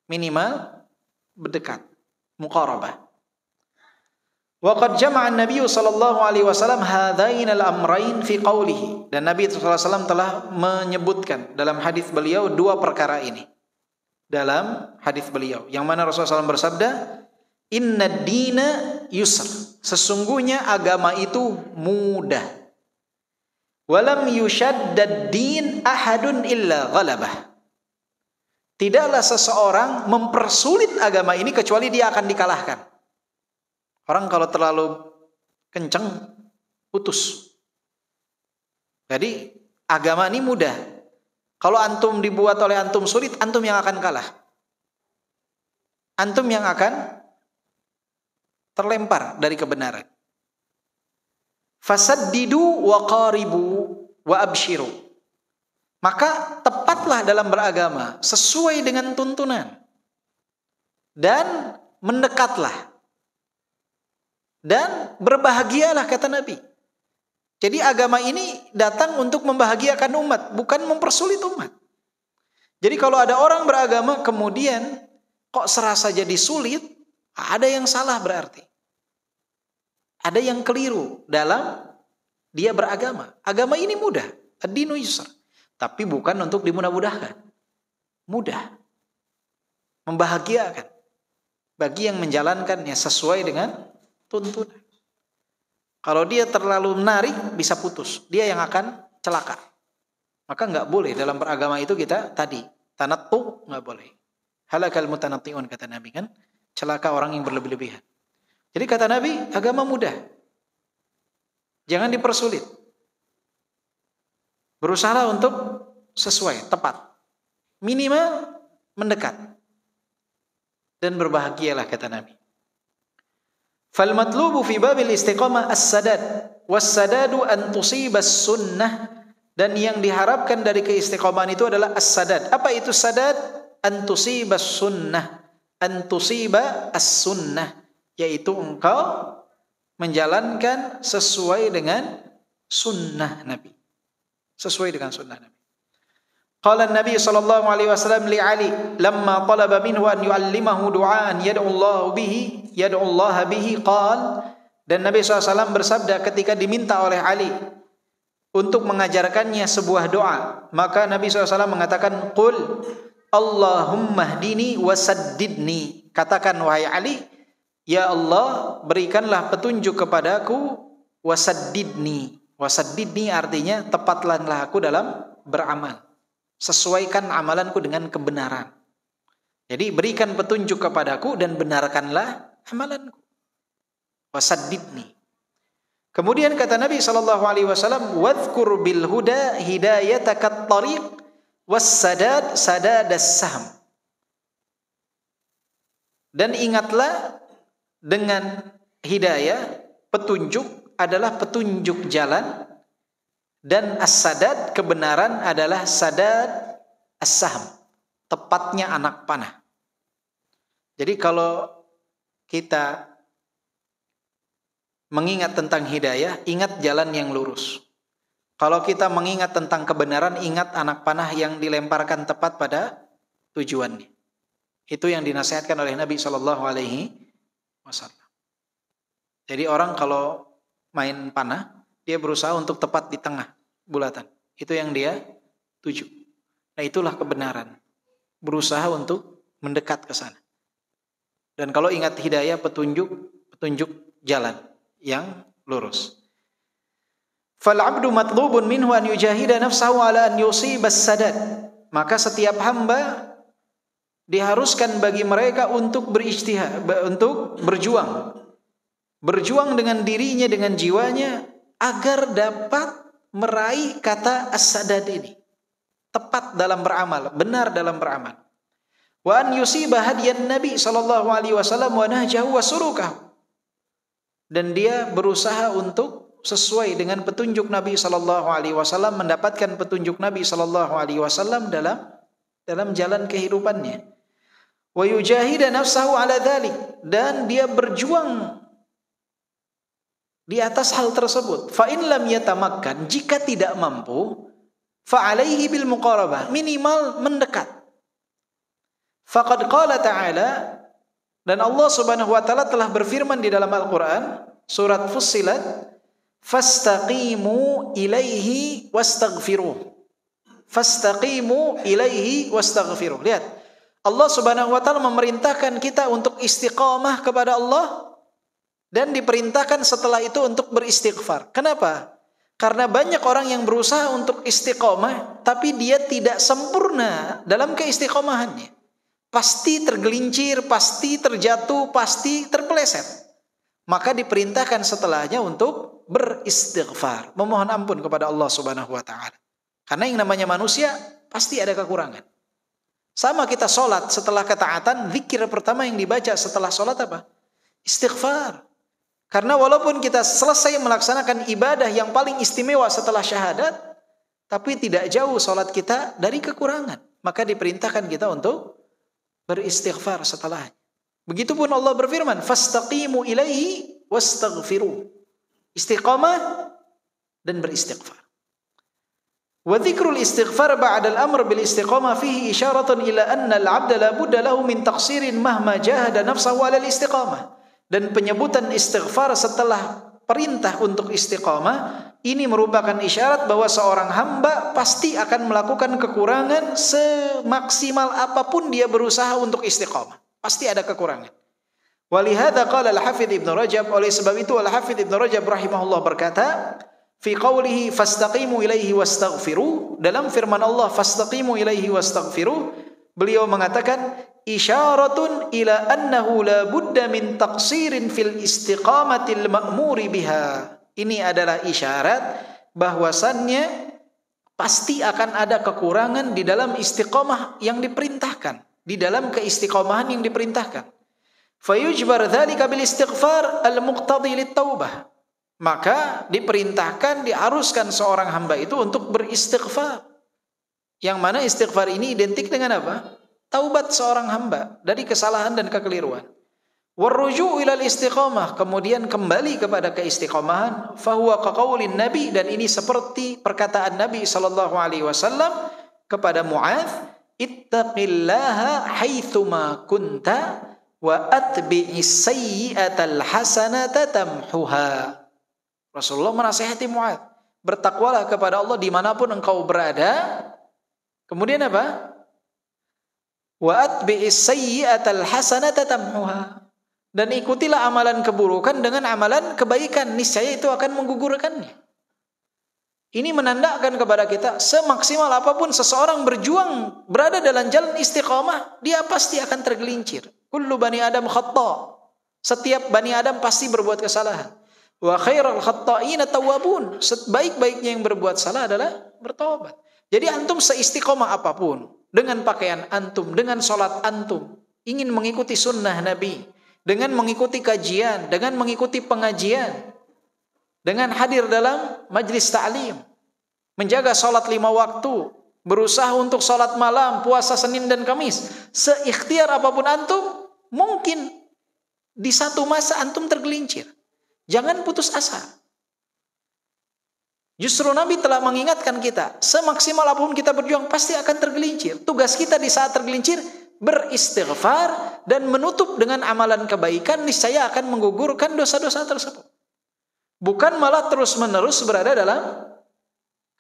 B: Minimal berdekat, muqarabah. Wa qad jama'a an-nabiy sallallahu alaihi wasallam hadain al-amrayn fi qawlihi. Dan Nabi sallallahu alaihi wasallam telah menyebutkan dalam hadis beliau dua perkara ini. Dalam hadis beliau yang mana Rasulullah SAW bersabda, "Inna ad-dina yusr." Sesungguhnya agama itu mudah. Walam yushaddad din ahadun illa ghalabah. Tidaklah seseorang mempersulit agama ini kecuali dia akan dikalahkan. Orang kalau terlalu kenceng putus. Jadi agama ini mudah. Kalau antum dibuat oleh antum sulit, antum yang akan kalah. Antum yang akan terlempar dari kebenaran. Fasaddidu wa qaribu wa abshiru. Maka tepatlah dalam beragama sesuai dengan tuntunan. Dan mendekatlah. Dan berbahagialah, kata Nabi. Jadi agama ini datang untuk membahagiakan umat, bukan mempersulit umat. Jadi kalau ada orang beragama kemudian kok serasa jadi sulit, ada yang salah berarti. Ada yang keliru dalam dia beragama. Agama ini mudah, ad-dinu yusr. Tapi bukan untuk dimudah-mudahkan. Mudah. membahagiakan bagi yang menjalankannya sesuai dengan tuntunan. Kalau dia terlalu menarik bisa putus, dia yang akan celaka. Maka enggak boleh dalam beragama itu kita tadi tanattu enggak boleh. Halakal mutanatti'un kata Nabi kan, celaka orang yang berlebih-lebihan. Jadi kata Nabi, agama mudah. Jangan dipersulit. Berusaha untuk sesuai, tepat. Minimal mendekat. Dan berbahagialah kata Nabi. Fal matlubu fi babil istiqamah as-sadad was-sadadu an tusibas sunnah, dan yang diharapkan dari keistiqomahan itu adalah as-sadad. Apa itu sadad? An tusibas sunnah, an tusiba as-sunnah, yaitu engkau menjalankan sesuai dengan sunnah Nabi. Sesuai dengan sunnah Nabi. Qala Nabi sallallahu alaihi wasallam li Ali lamma talaba minhu an yu'allimahu du'aan yad'u Allah bihi qala, dan Nabi SAW bersabda ketika diminta oleh Ali untuk mengajarkannya sebuah doa, maka Nabi SAW mengatakan qul Allahumma hdini wasaddidni, katakan wahai Ali, ya Allah berikanlah petunjuk kepadaku, wasaddidni. Wasaddidni artinya tepatkanlah aku dalam beramal, sesuaikan amalanku dengan kebenaran. Jadi berikan petunjuk kepadaku dan benarkanlah amalanku. Wasaddidni. Kemudian kata Nabi SAW, wadhkur bil huda hidayatakat tariq wassadad sadadas sahm. Dan ingatlah dengan hidayah, petunjuk adalah petunjuk jalan, dan as-sadad kebenaran adalah sadad as-sahm, tepatnya anak panah. Jadi kalau kita mengingat tentang hidayah, ingat jalan yang lurus. Kalau kita mengingat tentang kebenaran, ingat anak panah yang dilemparkan tepat pada tujuannya. Itu yang dinasihatkan oleh Nabi SAW. Jadi orang kalau main panah, dia berusaha untuk tepat di tengah bulatan. Itu yang dia tuju. Nah itulah kebenaran. Berusaha untuk mendekat ke sana. Dan kalau ingat hidayah, petunjuk jalan yang lurus. Fal-'abdu matlubun minhu an yujahida nafsahu ala an yusibas sadad. Maka setiap hamba diharuskan bagi mereka untuk berijtihad, untuk berjuang dengan dirinya, dengan jiwanya, agar dapat meraih kata as-sadad ini, tepat dalam beramal, benar dalam beramal. Wa an yusiba hadiyan Nabi sallallahu alaihi wasallam wa nahjahu wa surukahu. Dan dia berusaha untuk sesuai dengan petunjuk Nabi sallallahu alaihi wasallam, mendapatkan petunjuk Nabi sallallahu alaihi wasallam dalam jalan kehidupannya. Wa yujahida nafsahu ala dzalik, dan dia berjuang di atas hal tersebut. Fa in lam yatamakkan, jika tidak mampu, fa alaihi bil muqarabah, minimal mendekat. Faqad qala ta'ala, dan Allah Subhanahu wa taala telah berfirman di dalam Al-Qur'an surat Fussilat, fastaqimu ilaihi wastaghfiruh. Fastaqimu ilaihi wastaghfiruh. Lihat, Allah Subhanahu wa taala memerintahkan kita untuk istiqamah kepada Allah, dan diperintahkan setelah itu untuk beristighfar. Kenapa? Karena banyak orang yang berusaha untuk istiqamah, tapi dia tidak sempurna dalam keistiqomahannya. Pasti tergelincir, pasti terjatuh, pasti terpeleset. Maka diperintahkan setelahnya untuk beristighfar, memohon ampun kepada Allah Subhanahu wa taala. Karena yang namanya manusia pasti ada kekurangan. Sama kita sholat, setelah ketaatan, zikir pertama yang dibaca setelah sholat apa? Istighfar. Karena walaupun kita selesai melaksanakan ibadah yang paling istimewa setelah syahadat, tapi tidak jauh sholat kita dari kekurangan. Maka diperintahkan kita untuk beristighfar setelahnya. Begitupun Allah berfirman, fastaqimu ilaihi wastaghfiru. Istiqamah dan beristighfar. Wa dzikrul istighfar ba'da al-amr bil istiqamah fihi isyaratun ila anna al-'abda la budda lahu min taqsirin mahma jahada nafsahu 'ala al-istiqamah. Dan penyebutan istighfar setelah
C: perintah untuk istiqamah, ini merupakan isyarat bahwa seorang hamba pasti akan melakukan kekurangan semaksimal apapun dia berusaha untuk istiqamah. Pasti ada kekurangan. Walihada qala al-Hafidz Ibnu Rajab, oleh sebab itu al-Hafidz Ibnu Rajab rahimahullah berkata, fi qawlihi fastaqimu ilaihi wastaghfiru, dalam firman Allah fastaqimu ilaihi wastaghfiru, beliau mengatakan isyaratun ila annahu la budda min taqsirin fil istiqamatil ma'muri biha. Ini adalah isyarat bahwasannya pasti akan ada kekurangan di dalam istiqamah yang diperintahkan, di dalam keistiqamahan yang diperintahkan. Fayujbar dzalika bil istighfar al-muqtadi lit-taubah. Maka diperintahkan, diharuskan seorang hamba itu untuk beristighfar. Yang mana istighfar ini identik dengan apa? Taubat seorang hamba dari kesalahan dan kekeliruan. Warruju' ilal istiqamah, kemudian kembali kepada keistiqamahan. Fahuwa kaqaulin Nabi, dan ini seperti perkataan Nabi sallallahu alaihi wasallam kepada Muadz, ittaqillaha haitsuma kunta wa atbi'is sayyi'atal hasanata tamhuha. Rasulullah menasihati Muadz, bertakwalah kepada Allah dimanapun engkau berada. Kemudian apa? Wa atbi'is sayyi'atal hasanata tamhuha. Dan ikutilah amalan keburukan dengan amalan kebaikan, niscaya itu akan menggugurkannya. Ini menandakan kepada kita, semaksimal apapun seseorang berjuang berada dalam jalan istiqamah, dia pasti akan tergelincir. Kullu bani Adam khata'. Setiap bani Adam pasti berbuat kesalahan. Wa khairul khatta'ina tawwabun. Sebaik-baiknya yang berbuat salah adalah bertobat. Jadi antum seistiqamah apapun, dengan pakaian antum, dengan sholat antum, ingin mengikuti sunnah Nabi, dengan mengikuti kajian, dengan mengikuti pengajian, dengan hadir dalam majlis ta'lim, menjaga sholat 5 waktu, berusaha untuk sholat malam, puasa Senin dan Kamis, seikhtiar apapun antum, mungkin di satu masa antum tergelincir. Jangan putus asa. Justru Nabi telah mengingatkan kita, semaksimal apapun kita berjuang pasti akan tergelincir. Tugas kita di saat tergelincir, beristighfar dan menutup dengan amalan kebaikan, niscaya akan menggugurkan dosa-dosa tersebut. Bukan malah terus-menerus berada dalam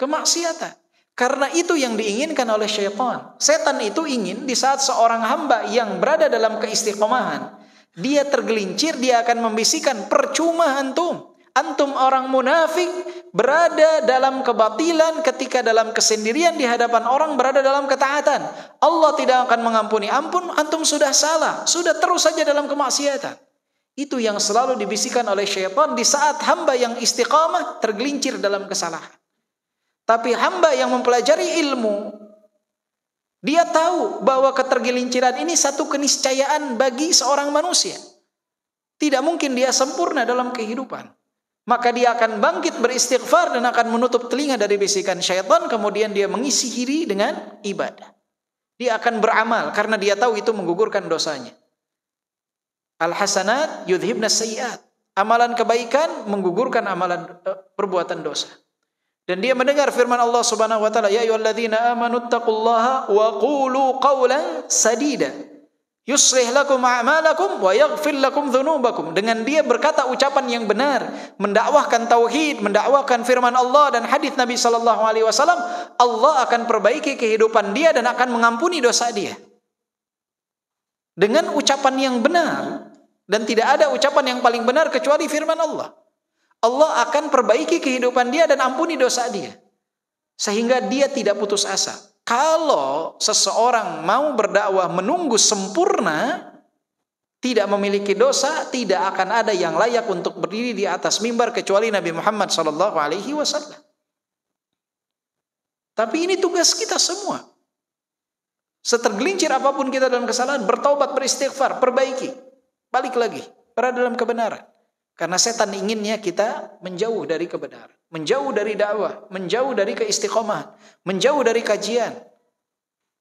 C: kemaksiatan. Karena itu yang diinginkan oleh syaitan. Setan itu ingin di saat seorang hamba yang berada dalam keistiqomahan, dia tergelincir, dia akan membisikkan, percuma antum. Antum orang munafik berada dalam kebatilan ketika dalam kesendirian di hadapan orang berada dalam ketaatan. Allah tidak akan mengampuni. Ampun, antum sudah salah, sudah terus saja dalam kemaksiatan. Itu yang selalu dibisikkan oleh syaitan di saat hamba yang istiqamah tergelincir dalam kesalahan. Tapi hamba yang mempelajari ilmu, dia tahu bahwa ketergelinciran ini satu keniscayaan bagi seorang manusia. Tidak mungkin dia sempurna dalam kehidupan. Maka dia akan bangkit beristighfar dan akan menutup telinga dari bisikan syaitan. Kemudian dia mengisi diri dengan ibadah. Dia akan beramal karena dia tahu itu menggugurkan dosanya. Al-hasanat yudhibna sayyiat. Amalan kebaikan menggugurkan amalan perbuatan dosa. Dan dia mendengar firman Allah Subhanahu wa taala, ya ayyuhalladzina amanu taqullaha wa qulu qawlan sadida yuslih lakum a'malakum wa yaghfir lakum dzunubakum. Dengan dia berkata ucapan yang benar, mendakwahkan tauhid, mendakwahkan firman Allah dan hadis Nabi sallallahu alaihi wasallam, Allah akan perbaiki kehidupan dia dan akan mengampuni dosa dia. Dengan ucapan yang benar, dan tidak ada ucapan yang paling benar kecuali firman Allah. Allah akan perbaiki kehidupan dia dan ampuni dosa dia. Sehingga dia tidak putus asa. Kalau seseorang mau berdakwah menunggu sempurna, tidak memiliki dosa, tidak akan ada yang layak untuk berdiri di atas mimbar kecuali Nabi Muhammad SAW. Tapi ini tugas kita semua. Setergelincir apapun kita dalam kesalahan, bertaubat, beristighfar, perbaiki, balik lagi, berada dalam kebenaran. Karena setan inginnya kita menjauh dari kebenaran, menjauh dari dakwah, menjauh dari keistiqomahan, menjauh dari kajian,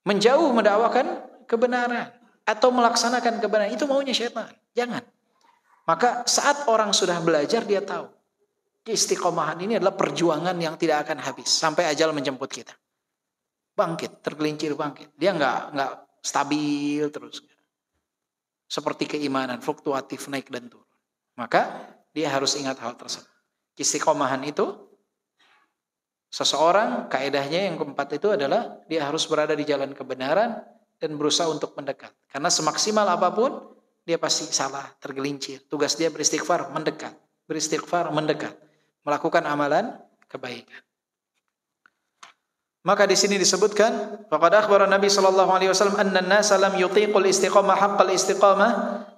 C: menjauh mendakwakan kebenaran atau melaksanakan kebenaran. Itu maunya setan. Jangan. Maka saat orang sudah belajar, dia tahu keistiqomahan ini adalah perjuangan yang tidak akan habis sampai ajal menjemput kita. Bangkit, tergelincir bangkit. Dia nggak stabil terus. Seperti keimanan, fluktuatif, naik dan turun. Maka dia harus ingat hal tersebut. Istiqomahan itu seseorang, kaedahnya yang keempat itu adalah dia harus berada di jalan kebenaran dan berusaha untuk mendekat. Karena semaksimal apapun dia pasti salah, tergelincir. Tugas dia beristighfar, mendekat. Beristighfar, mendekat. Melakukan amalan kebaikan. Maka di sini disebutkan, faqad akhbara Nabi sallallahu alaihi wasallam anna an-nasa lam yutiqul istiqamah haqqal istiqamah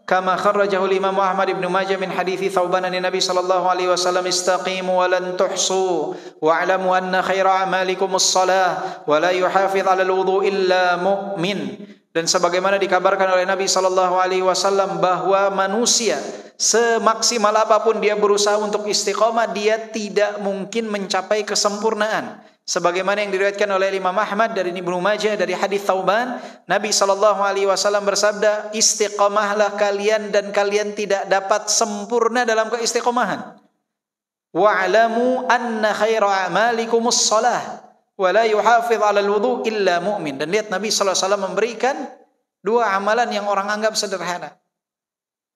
C: kama kharrajahu Imam Ahmad ibn Majah min hadithi Thauban an Nabi sallallahu alaihi wasallam istaqimu wa lan tuhsu wa'lamu anna khaira a'malikum as-salah wa la yuhafiz 'ala al-wudu illa mu'min. Dan sebagaimana dikabarkan oleh Nabi sallallahu alaihi wasallam bahwa manusia semaksimal apapun dia berusaha untuk istiqamah, dia tidak mungkin mencapai kesempurnaan. Sebagaimana yang diriwayatkan oleh Imam Ahmad dari Ibnu Majah dari hadis Thauban, Nabi sallallahu alaihi wasallam bersabda, "Istiqamahlah kalian dan kalian tidak dapat sempurna dalam keistiqamahan. Wa'lamu anna khaira a'malikumus shalah wa la yuhafiz 'alal wudu illa mu'min." Dan lihat Nabi sallallahu alaihi wasallam memberikan dua amalan yang orang anggap sederhana.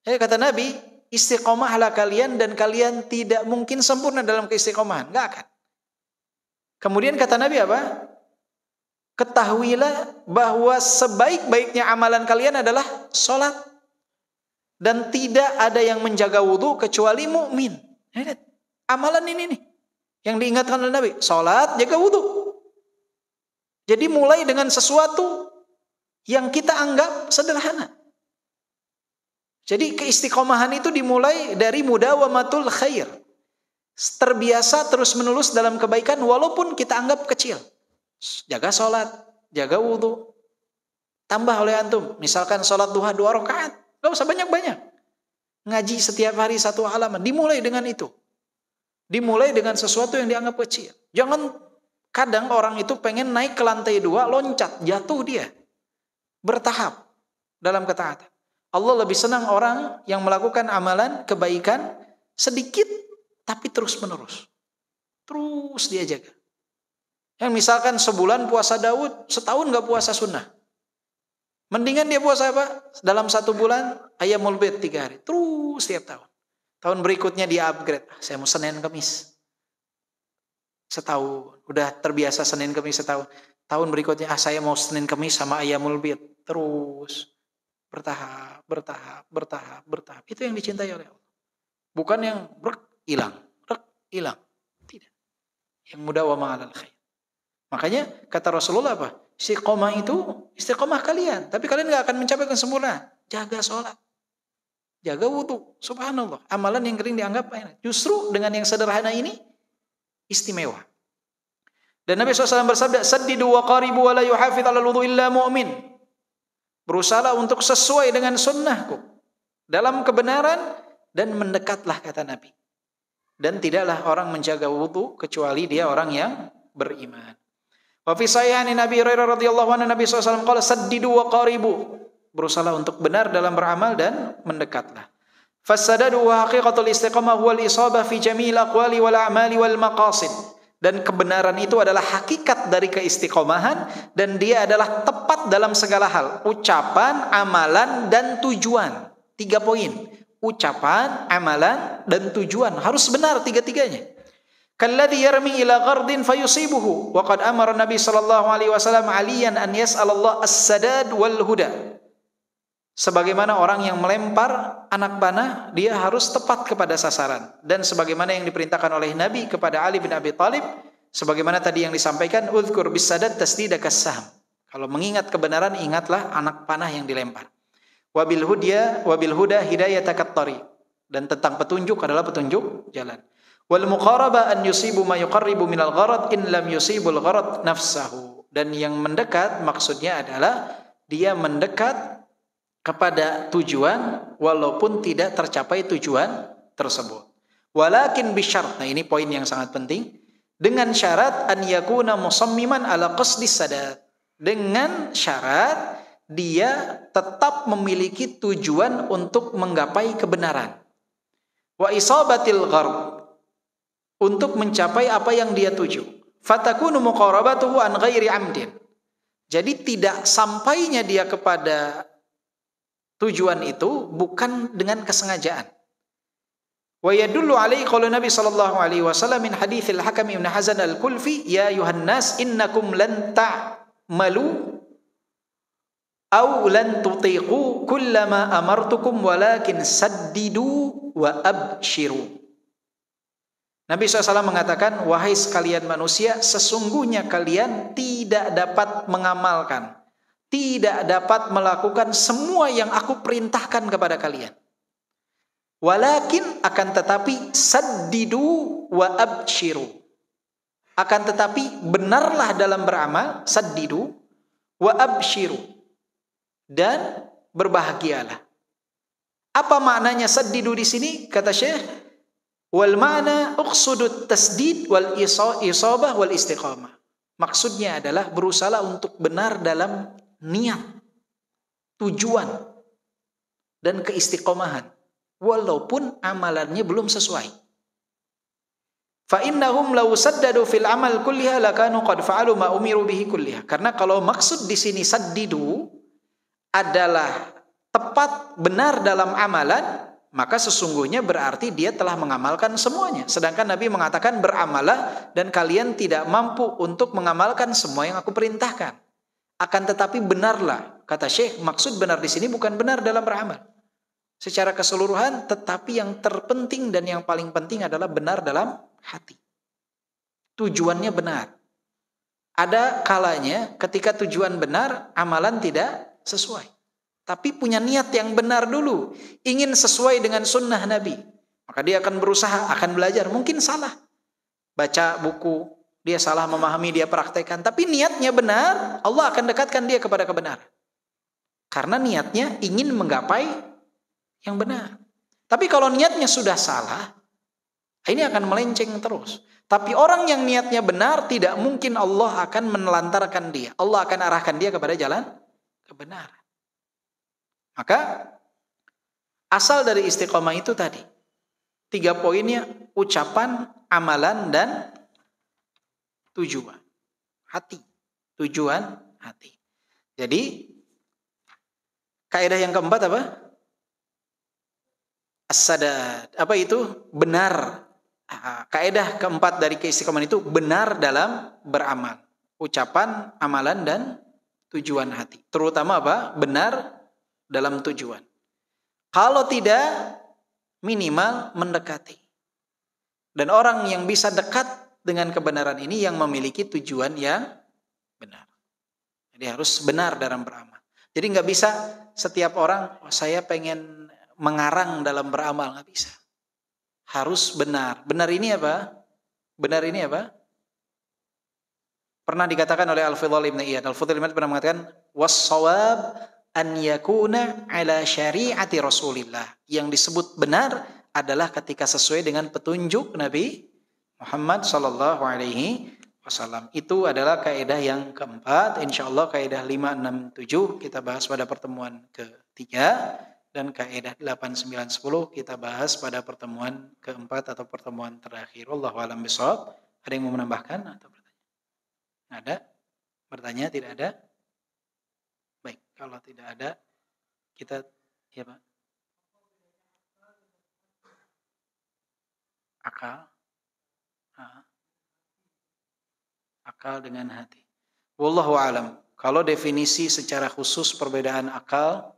C: Jadi kata Nabi, istiqamahlah kalian dan kalian tidak mungkin sempurna dalam keistiqamahan, enggak akan. Kemudian kata Nabi apa? Ketahuilah bahwa sebaik-baiknya amalan kalian adalah sholat. Dan tidak ada yang menjaga wudu kecuali mukmin. Amalan ini nih yang diingatkan oleh Nabi. Sholat, jaga wudu. Jadi mulai dengan sesuatu yang kita anggap sederhana. Jadi keistiqomahan itu dimulai dari mudawamatul khair. Terbiasa terus-menerus dalam kebaikan walaupun kita anggap kecil. Jaga sholat, jaga wudu. Tambah oleh antum, misalkan sholat duha 2 rakaat, gak usah banyak-banyak. Ngaji setiap hari 1 halaman, dimulai dengan itu. Dimulai dengan sesuatu yang dianggap kecil. Jangan, kadang orang itu pengen naik ke lantai 2, loncat, jatuh dia. Bertahap dalam ketaatan. Allah lebih senang orang yang melakukan amalan kebaikan sedikit tapi terus menerus. Terus dia jaga. Yang misalkan sebulan puasa Daud, setahun gak puasa sunnah. Mendingan dia puasa apa? Dalam 1 bulan, Ayyamul Bid 3 hari. Terus tiap tahun. Tahun berikutnya dia upgrade. Saya mau Senin Kamis. Setahun. Udah terbiasa Senin Kamis setahun. Tahun berikutnya, saya mau Senin Kamis sama Ayyamul Bid. Terus. Bertahap. Itu yang dicintai oleh Allah. Bukan yang hilang. Tidak. Yang mudawamah 'alal khair. Makanya kata Rasulullah apa? Istiqomah itu istiqomah kalian, tapi kalian enggak akan mencapai kesempurnaan. Jaga sholat. Jaga wudu. Subhanallah. Amalan yang kering dianggap enak. Justru dengan yang sederhana ini istimewa. Dan Nabi SAW bersabda, "Saddidu wa qaribu wa la yuhafidz 'alal wudu illa mu'min." Berusahalah untuk sesuai dengan sunnahku dalam kebenaran dan mendekatlah kata Nabi. Dan tidaklah orang menjaga wudu kecuali dia orang yang beriman. Wa fi sahihaini Nabi Hurairah radhiyallahu anhu Nabi SAW qala saddidu wa qaribu. Berusahalah untuk benar dalam beramal dan mendekatlah. Fasadadu wa haqiqatul istiqamah wal isabah fi jami'il aqwali wal a'mali wal maqasid. Dan kebenaran itu adalah hakikat dari keistiqomahan dan dia adalah tepat dalam segala hal, ucapan, amalan dan tujuan. 3 poin. Ucapan, amalan, dan tujuan. Harus benar 3-tiganya. Kalladhi yarmi ila ghardin fayusibuhu. Wa qad amara Nabi sallallahu alaihi wasallam aliyan an yas'alallah as-sadad wal huda. Sebagaimana orang yang melempar anak panah, dia harus tepat kepada sasaran. Dan sebagaimana yang diperintahkan oleh Nabi kepada Ali bin Abi Thalib, sebagaimana tadi yang disampaikan, udhkur bis-sadad tasdidakas sahm. Kalau mengingat kebenaran, ingatlah anak panah yang dilempar. Wabil huda hidayatakat tariq. Dan tentang petunjuk adalah petunjuk jalan. Wal muqaraba an yusibu ma yuqarribu minal gharad in lam yusibul gharad nafsahu. Dan yang mendekat maksudnya adalah dia mendekat kepada tujuan walaupun tidak tercapai tujuan tersebut. Walakin bisyart. Nah, ini poin yang sangat penting. Dengan syarat an yakuna musammiman ala qasdis sadad. Dengan syarat dia tetap memiliki tujuan untuk menggapai kebenaran. Wa isabatil gharb, untuk mencapai apa yang dia tuju. Fatakunu muqarabatuhu an ghairi amdin. Jadi tidak sampainya dia kepada tujuan itu bukan dengan kesengajaan. Wa yadullu alaihi qaulu Nabi sallallahu alaihi wasallam min haditsil Hakam Ibn Hazan al-Kulfi, ya ayuhan nas innakum lan ta'malu aw lan tutiqu kullama amartukum walakin saddidu wa abshiru. Nabi SAW mengatakan, wahai sekalian manusia, sesungguhnya kalian tidak dapat mengamalkan, tidak dapat melakukan semua yang aku perintahkan kepada kalian. Walakin, akan tetapi, saddidu wa abshiru. Akan tetapi, benarlah dalam beramal, saddidu wa abshiru. Dan berbahagialah. Apa maknanya saddidu di sini? Kata Syekh, wal ma'na uqsudut tasdid wal isabah wal istiqamah. Maksudnya adalah berusaha untuk benar dalam niat, tujuan, dan keistiqomahan. Walaupun amalannya belum sesuai. Fa innahum law saddadu fil amal kulliha lakanu qad fa'alu ma umiru bihi kulliha. Karena kalau maksud di sini saddidu adalah tepat benar dalam amalan, maka sesungguhnya berarti dia telah mengamalkan semuanya. Sedangkan Nabi mengatakan beramalah dan kalian tidak mampu untuk mengamalkan semua yang aku perintahkan. Akan tetapi benarlah, kata Syekh, maksud benar di sini bukan benar dalam beramal secara keseluruhan, tetapi yang terpenting dan yang paling penting adalah benar dalam hati. Tujuannya benar. Ada kalanya ketika tujuan benar, amalan tidak sesuai. Tapi punya niat yang benar dulu, ingin sesuai dengan sunnah Nabi, maka dia akan berusaha, akan belajar. Mungkin salah baca buku, dia salah memahami, dia praktekkan, tapi niatnya benar, Allah akan dekatkan dia kepada kebenaran. Karena niatnya ingin menggapai yang benar. Tapi kalau niatnya sudah salah, ini akan melenceng terus. Tapi orang yang niatnya benar, tidak mungkin Allah akan menelantarkan dia. Allah akan arahkan dia kepada jalan kebenaran. Maka asal dari istiqomah itu tadi 3 poinnya: ucapan, amalan, dan tujuan hati. Tujuan hati. Jadi kaidah yang keempat apa? As-sadad. Apa itu? Benar. Kaidah keempat dari keistiqomahan itu benar dalam beramal. Ucapan, amalan, dan tujuan hati. Terutama apa? Benar dalam tujuan. Kalau tidak, minimal mendekati. Dan orang yang bisa dekat dengan kebenaran ini yang memiliki tujuan yang benar. Jadi harus benar dalam beramal. Jadi nggak bisa setiap orang, saya pengen mengarang dalam beramal, nggak bisa. Harus benar. Benar ini apa? Benar ini apa? Pernah dikatakan oleh Al-Fudhal Ibn Iyad. Al-Fudhal Ibn Iyad pernah mengatakan, was-shawab an yakuna ala syari'ati Rasulillah. Yang disebut benar adalah ketika sesuai dengan petunjuk Nabi Muhammad sallallahu alaihi wasallam. Itu adalah kaidah yang keempat. Insyaallah kaidah 5, 6, 7 kita bahas pada pertemuan ketiga, dan kaidah 8, 9, 10 kita bahas pada pertemuan keempat atau pertemuan terakhir. Wallahu a'lam bishawab. Ada yang mau menambahkan atau bertanya? Ada? Bertanya? Tidak ada? Baik, kalau tidak ada, kita ya Pak. Akal. Akal dengan hati. Wallahu a'lam. Kalau definisi secara khusus perbedaan akal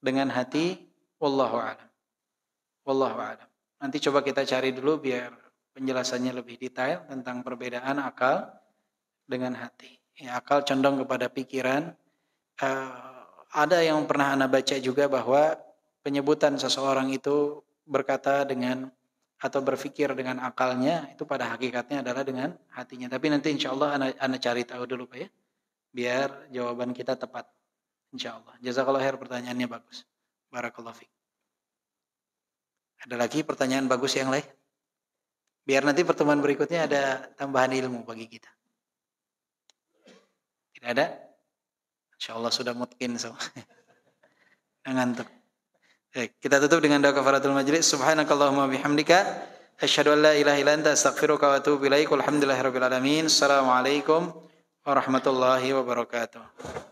C: dengan hati, wallahu a'lam. Wallahu a'lam. Nanti coba kita cari dulu biar penjelasannya lebih detail tentang perbedaan akal dengan hati. Ya, akal condong kepada pikiran. Ada yang pernah Anda baca juga bahwa penyebutan seseorang itu berkata dengan atau berpikir dengan akalnya, itu pada hakikatnya adalah dengan hatinya. Tapi nanti insya Allah Anda cari tahu dulu Pak ya, biar jawaban kita tepat insya Allah. Jazakallah khair, pertanyaannya bagus. Barakallahu fiik. Ada lagi pertanyaan bagus yang lain? Biar nanti pertemuan berikutnya ada tambahan ilmu bagi kita. Tidak ada? Insya Allah sudah mungkin so. Ngantuk. Kita tutup dengan doa kafaratul majlis. Subhanakallahumma bihamdika asyhadu an la ilaha illa anta astaghfiruka wa atubu ilaik. Walhamdulillahirabbil alamin. Assalamualaikum warahmatullahi wabarakatuh.